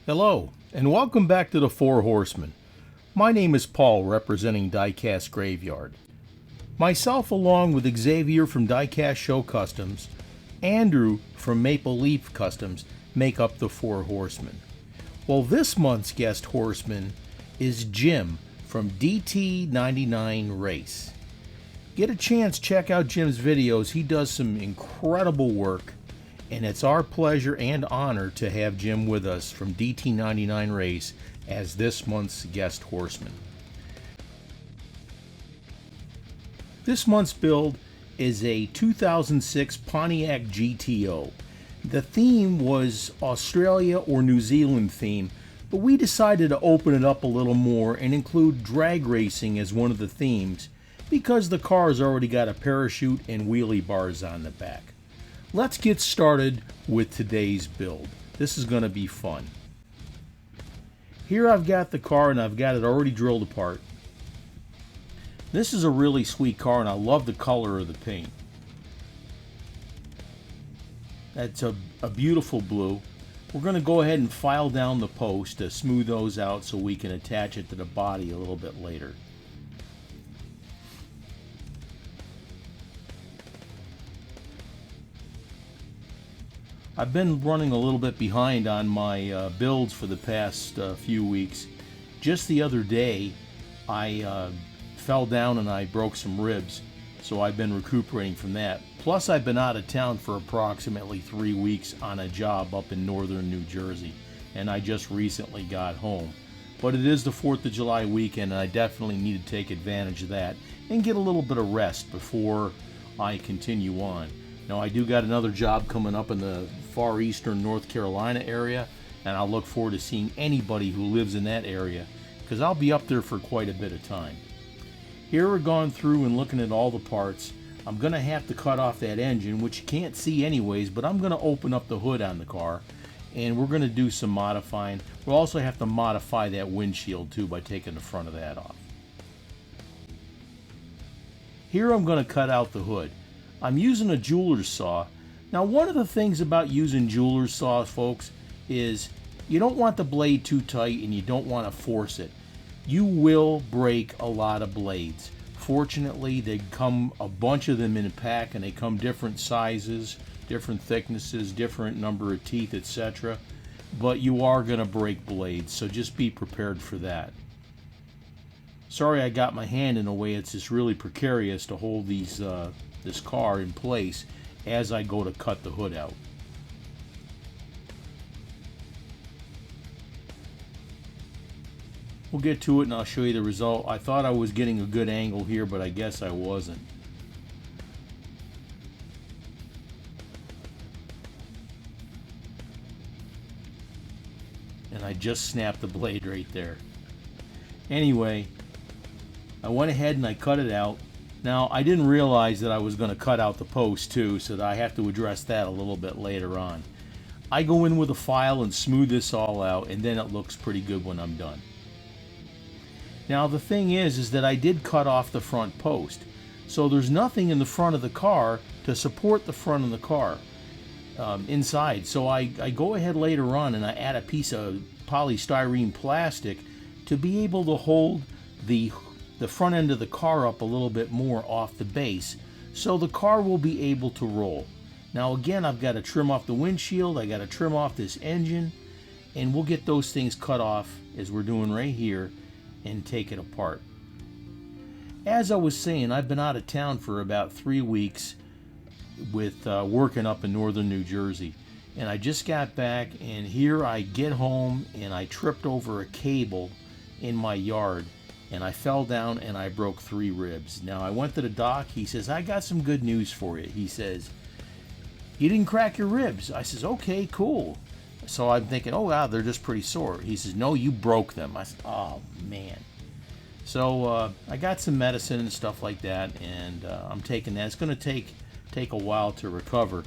Hello, and welcome back to the Four Horsemen. My name is Paul, representing Diecast Graveyard. Myself, along with Xavier from Diecast Show Customs, Andrew from Maple Leaf Customs, make up the Four Horsemen. Well, this month's guest horseman is Jim from DT99 Race. Get a chance, check out Jim's videos. He does some incredible work. And it's our pleasure and honor to have Jim with us from DT99 Race as this month's guest horseman. This month's build is a 2006 Pontiac GTO. The theme was Australia or New Zealand theme, but we decided to open it up a little more and include drag racing as one of the themes because the car's already got a parachute and wheelie bars on the back. Let's get started with today's build. This is going to be fun. Here I've got the car and I've got it already drilled apart. This is a really sweet car and I love the color of the paint. That's a beautiful blue. We're going to go ahead and file down the post to smooth those out so we can attach it to the body a little bit later. I've been running a little bit behind on my builds for the past few weeks. Just the other day, I fell down and I broke some ribs, so I've been recuperating from that. Plus, I've been out of town for approximately 3 weeks on a job up in northern New Jersey, and I just recently got home. But it is the 4th of July weekend, and I definitely need to take advantage of that and get a little bit of rest before I continue on. Now, I do got another job coming up in the far eastern North Carolina area, and I'll look forward to seeing anybody who lives in that area because I'll be up there for quite a bit of time. Here we're going through and looking at all the parts. I'm going to have to cut off that engine, which you can't see anyways, but I'm going to open up the hood on the car, and we're going to do some modifying. We'll also have to modify that windshield too by taking the front of that off. Here I'm going to cut out the hood. I'm using a jeweler's saw. Now, one of the things about using jeweler's saws, folks, is you don't want the blade too tight and you don't want to force it. You will break a lot of blades. Fortunately, they come a bunch of them in a pack and they come different sizes, different thicknesses, different number of teeth, etc. But you are going to break blades, so just be prepared for that. Sorry I got my hand in a way. It's just really precarious to hold this car in place as I go to cut the hood out. We'll get to it and I'll show you the result. I thought I was getting a good angle here, but I guess I wasn't. And I just snapped the blade right there. Anyway, I went ahead and I cut it out. Now, I didn't realize that I was going to cut out the post too, so that I have to address that a little bit later on. I go in with a file and smooth this all out, and then it looks pretty good when I'm done. Now, the thing is that I did cut off the front post, so there's nothing in the front of the car to support the front of the car inside. So I go ahead later on and I add a piece of polystyrene plastic to be able to hold the front end of the car up a little bit more off the base so the car will be able to roll. Now again, I've got to trim off the windshield, I got to trim off this engine, and we'll get those things cut off as we're doing right here and take it apart. As I was saying, I've been out of town for about 3 weeks with working up in northern New Jersey, and I just got back, and here I get home and I tripped over a cable in my yard. And I fell down and I broke 3 ribs. Now, I went to the doc. He says, I got some good news for you. He says, you didn't crack your ribs. I says, okay, cool. So I'm thinking, oh, wow, they're just pretty sore. He says, no, you broke them. I said, oh, man. So I got some medicine and stuff like that, and I'm taking that. It's going to take a while to recover.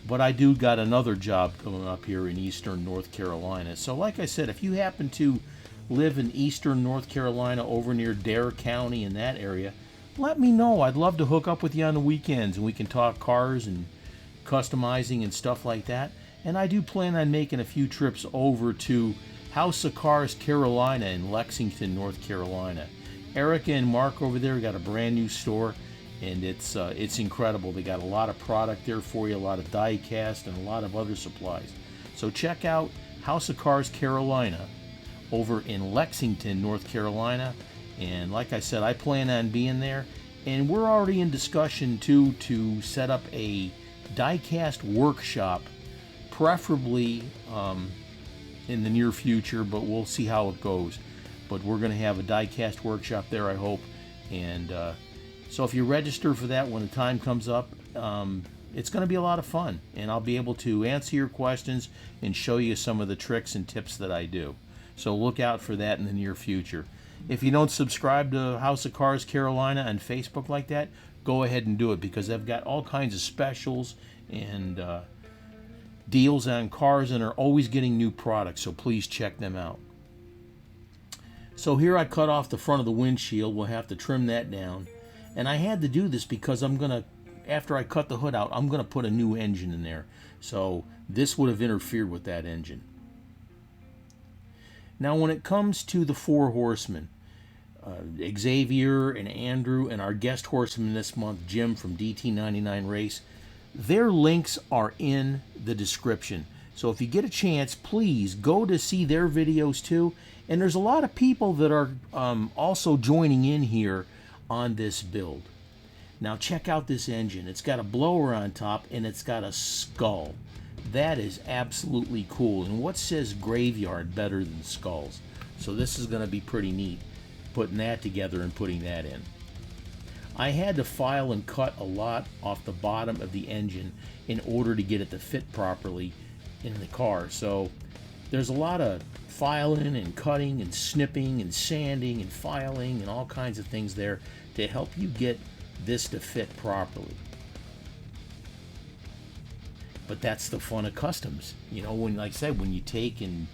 But I do got another job coming up here in eastern North Carolina. So like I said, if you happen to live in eastern North Carolina over near Dare County in that area, let me know. I'd love to hook up with you on the weekends and we can talk cars and customizing and stuff like that. And I do plan on making a few trips over to House of Cars Carolina in Lexington, North Carolina. Erica and Mark over there got a brand new store, and it's incredible. They got a lot of product there for you, a lot of die-cast and a lot of other supplies. So check out House of Cars Carolina over in Lexington, North Carolina. And like I said, I plan on being there. And we're already in discussion too to set up a die-cast workshop, preferably in the near future, but we'll see how it goes. But we're going to have a die-cast workshop there, I hope. And so if you register for that when the time comes up, it's going to be a lot of fun. And I'll be able to answer your questions and show you some of the tricks and tips that I do. So look out for that in the near future. If you don't subscribe to House of Cars Carolina on Facebook like that, go ahead and do it, because they've got all kinds of specials and deals on cars, and are always getting new products, so please check them out. So here I cut off the front of the windshield. We'll have to trim that down. And I had to do this because I'm going to, after I cut the hood out, I'm going to put a new engine in there. So this would have interfered with that engine. Now when it comes to the 4 horsemen, Xavier and Andrew and our guest horseman this month, Jim from DT99 Race, their links are in the description. So if you get a chance, please go to see their videos too. And there's a lot of people that are also joining in here on this build. Now check out this engine. It's got a blower on top and it's got a skull. That is absolutely cool. And what says graveyard better than skulls? So this is going to be pretty neat, putting that together and putting that in. I had to file and cut a lot off the bottom of the engine in order to get it to fit properly in the car. So there's a lot of filing and cutting and snipping and sanding and filing and all kinds of things there to help you get this to fit properly. But that's the fun of customs. You know, when, like I said, when you take and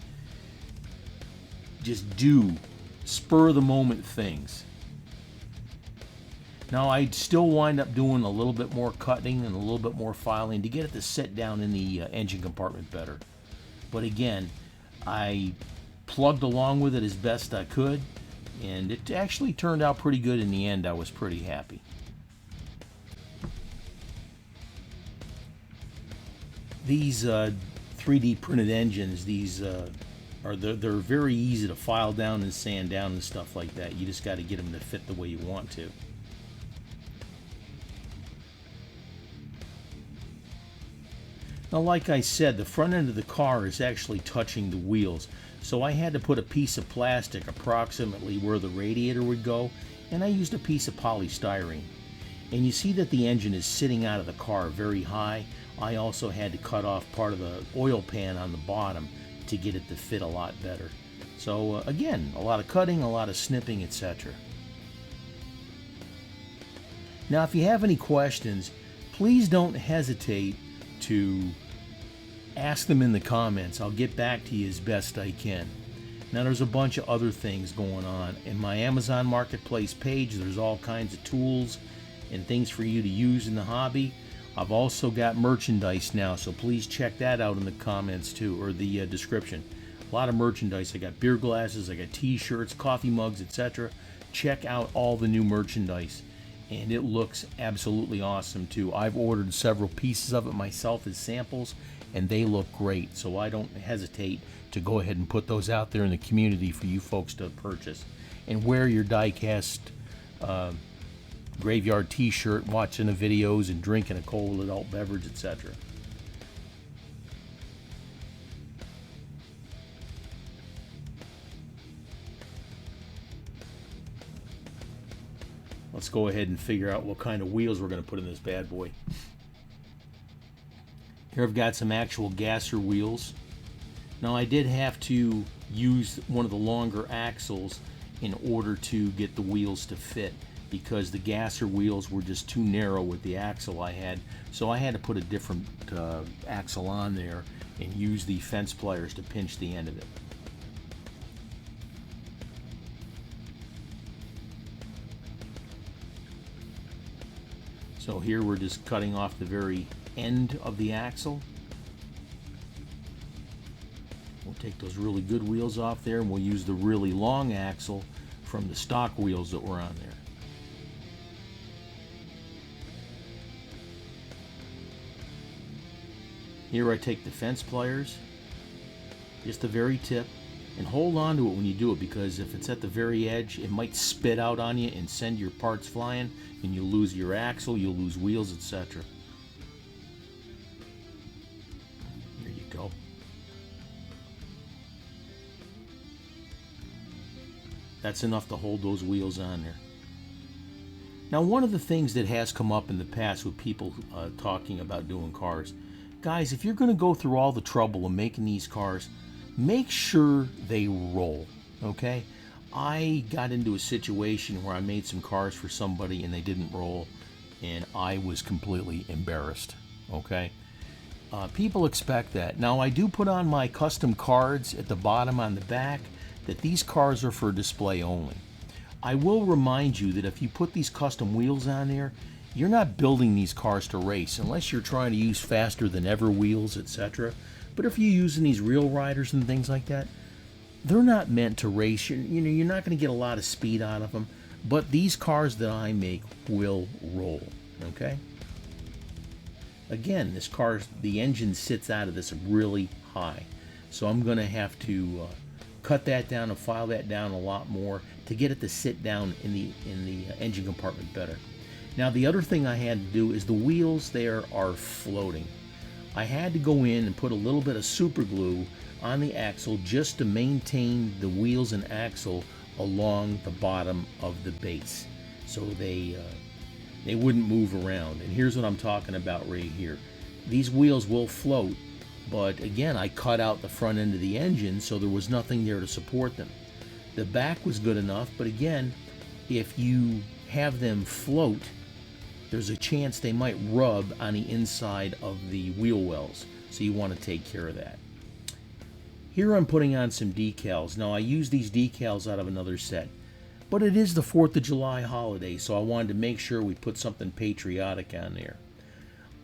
just do spur of the moment things. Now I'd still wind up doing a little bit more cutting and a little bit more filing to get it to sit down in the engine compartment better. But again, I plugged along with it as best I could, and it actually turned out pretty good in the end. I was pretty happy. These 3D printed engines, these they're very easy to file down and sand down and stuff like that. You just got to get them to fit the way you want to. Now, like I said, the front end of the car is actually touching the wheels, so I had to put a piece of plastic approximately where the radiator would go, and I used a piece of polystyrene. And you see that the engine is sitting out of the car very high. I also had to cut off part of the oil pan on the bottom to get it to fit a lot better. So again, a lot of cutting, a lot of snipping, etc. Now if you have any questions, please don't hesitate to ask them in the comments. I'll get back to you as best I can. Now there's a bunch of other things going on. In my Amazon Marketplace page, there's all kinds of tools and things for you to use in the hobby. I've also got merchandise now, so please check that out in the comments too, or the description. A lot of merchandise. I got beer glasses, I got t-shirts, coffee mugs, etc. Check out all the new merchandise, and it looks absolutely awesome too. I've ordered several pieces of it myself as samples, and they look great, so I don't hesitate to go ahead and put those out there in the community for you folks to purchase and wear your die-cast graveyard t-shirt, watching the videos and drinking a cold adult beverage, etc. Let's go ahead and figure out what kind of wheels we're going to put in this bad boy. Here I've got some actual gasser wheels. Now I did have to use one of the longer axles in order to get the wheels to fit, because the gasser wheels were just too narrow with the axle I had, so I had to put a different axle on there and use the fence pliers to pinch the end of it. So here we're just cutting off the very end of the axle. We'll Take those really good wheels off there, and we'll use the really long axle from the stock wheels that were on there. Here I take the fence pliers, just the very tip, and hold on to it when you do it, because if it's at the very edge, it might spit out on you and send your parts flying, and you'll lose your axle, you'll lose wheels, etc. There you go. That's enough to hold those wheels on there. Now, one of the things that has come up in the past with people talking about doing cars, guys, if you're going to go through all the trouble of making these cars, make sure they roll, okay? I got into a situation where I made some cars for somebody and they didn't roll, and I was completely embarrassed, okay? People expect that. Now, I do put on my custom cards at the bottom on the back that these cars are for display only. I will remind you that if you put these custom wheels on there, you're not building these cars to race unless you're trying to use faster than ever wheels, etc. But if you're using these real riders and things like that, they're not meant to race. You're not going to get a lot of speed out of them. But these cars that I make will roll, okay? Again, this car, the engine sits out of this really high. So I'm going to have to cut that down and file that down a lot more to get it to sit down in the engine compartment better. Now, the other thing I had to do is the wheels there are floating. I had to go in and put a little bit of super glue on the axle just to maintain the wheels and axle along the bottom of the base, so they wouldn't move around. And here's what I'm talking about right here. These wheels will float, but again, I cut out the front end of the engine, so there was nothing there to support them. The back was good enough, but again, if you have them float, there's a chance they might rub on the inside of the wheel wells, so you want to take care of that. Here I'm putting on some decals. Now, I use these decals out of another set, but it is the 4th of July holiday, so I wanted to make sure we put something patriotic on there.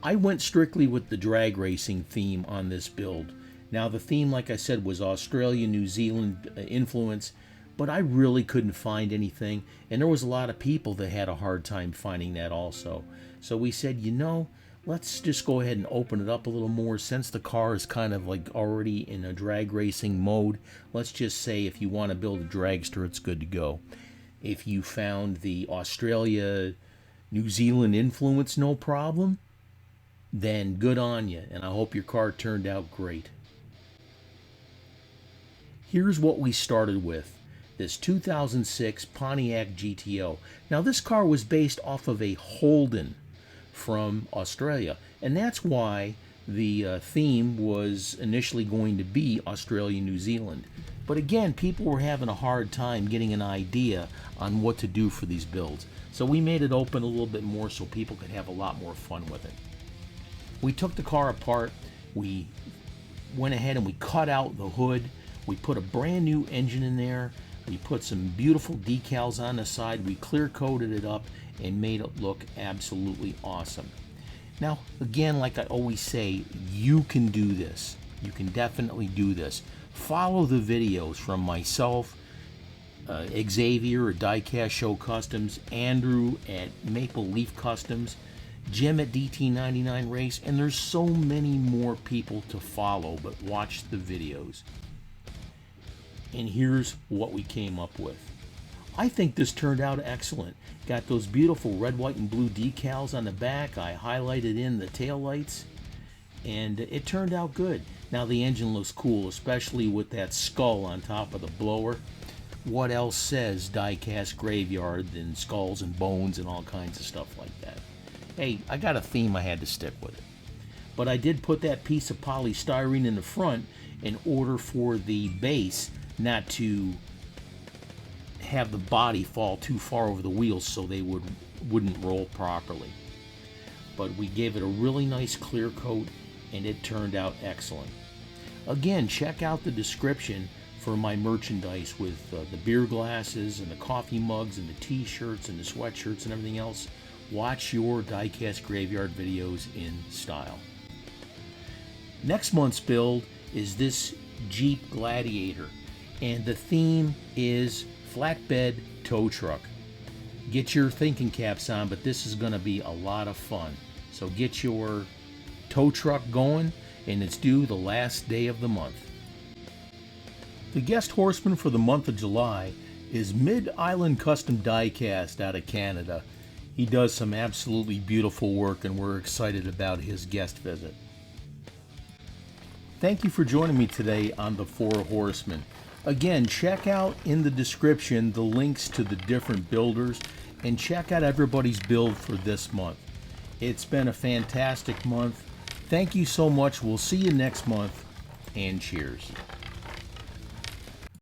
I went strictly with the drag racing theme on this build. Now, the theme, like I said, was Australia, New Zealand influence, but I really couldn't find anything, and there was a lot of people that had a hard time finding that also. So we said, let's just go ahead and open it up a little more. Since the car is kind of like already in a drag racing mode, let's just say if you want to build a dragster, it's good to go. If you found the Australia, New Zealand influence no problem, then good on you, and I hope your car turned out great. Here's what we started with. This 2006 Pontiac GTO. Now, this car was based off of a Holden from Australia, and that's why the theme was initially going to be Australia, New Zealand. But again, people were having a hard time getting an idea on what to do for these builds. So we made it open a little bit more so people could have a lot more fun with it. We took the car apart, we went ahead and we cut out the hood, we put a brand new engine in there, we put some beautiful decals on the side, we clear coated it up and made it look absolutely awesome. Now, again, like I always say, you can do this. You can definitely do this. Follow the videos from myself, Xavier at Diecast Show Customs, Andrew at Maple Leaf Customs, Jim at DT99 Race, and there's so many more people to follow, but watch the videos. And here's what we came up with. I think this turned out excellent. Got those beautiful red, white, and blue decals on the back. I highlighted in the taillights, and it turned out good. Now the engine looks cool, especially with that skull on top of the blower. What else says Diecast Graveyard than skulls and bones and all kinds of stuff like that? Hey, I got a theme, I had to stick with it. But I did put that piece of polystyrene in the front in order for the base not to have the body fall too far over the wheels so they wouldn't roll properly. But we gave it a really nice clear coat and it turned out excellent. Again, check out the description for my merchandise with the beer glasses and the coffee mugs and the t-shirts and the sweatshirts and everything else. Watch your Diecast Graveyard videos in style. Next month's build is this Jeep Gladiator, and the theme is flatbed tow truck. Get your thinking caps on, but this is going to be a lot of fun. So get your tow truck going, and it's due the last day of the month. The guest horseman for the month of July is Mid-Island Custom Diecast out of Canada. He does some absolutely beautiful work, and we're excited about his guest visit. Thank you for joining me today on the Four Horsemen. Again, check out in the description the links to the different builders, and check out everybody's build for this month. It's been a fantastic month. Thank you so much. We'll see you next month, and cheers.